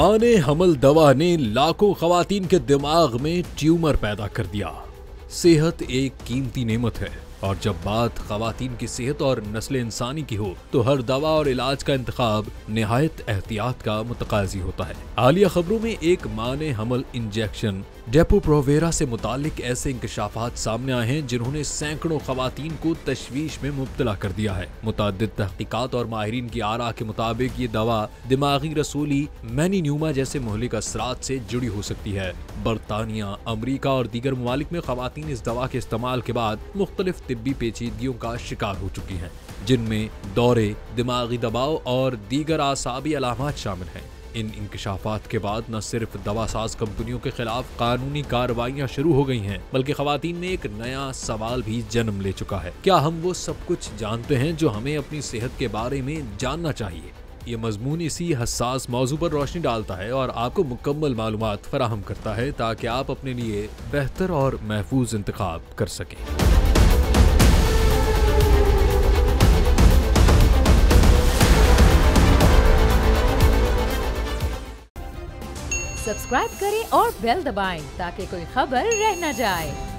माने हमल दवा ने लाखों खवातीन के दिमाग में ट्यूमर पैदा कर दिया। सेहत एक कीमती नेमत है और जब बात खवातीन की सेहत और नस्ल इंसानी की हो तो हर दवा और इलाज का इंतखाब निहायत एहतियात का मुतकाजी होता है। हालिया खबरों में एक माने हमल इंजेक्शन डेपो-प्रोवेरा से मुतालिक ऐसे इंकशाफात सामने आए हैं जिन्होंने सैकड़ों खवातीन को तशवीश में मुब्तला कर दिया है। मुताद्दिद तहकीकात और माहिरीन की आरा के मुताबिक ये दवा दिमागी रसूली मैनीन्यूमा जैसे मुहलिक असरात से जुड़ी हो सकती है। बरतानिया, अमरीका और दीगर ममालिक में खवातीन इस दवा के इस्तेमाल के बाद मुख्तलिफ तिब्बी पेचीदगियों का शिकार हो चुकी हैं, जिनमें दौरे, दिमागी दबाव और दीगर आसाबी अलामात शामिल हैं। इन इंकशाफात के बाद न सिर्फ दवासाज कंपनियों के खिलाफ कानूनी कार्रवाइयां शुरू हो गई हैं, बल्कि खवातीन में एक नया सवाल भी जन्म ले चुका है। क्या हम वो सब कुछ जानते हैं जो हमें अपनी सेहत के बारे में जानना चाहिए? ये मजमून इसी हसास मौजू पर रोशनी डालता है और आपको मुकम्मल मालूमात फराहम करता है ताकि आप अपने लिए बेहतर और महफूज इंतखाब कर सकें। सब्सक्राइब करें और बेल दबाएं ताकि कोई खबर रह न जाए।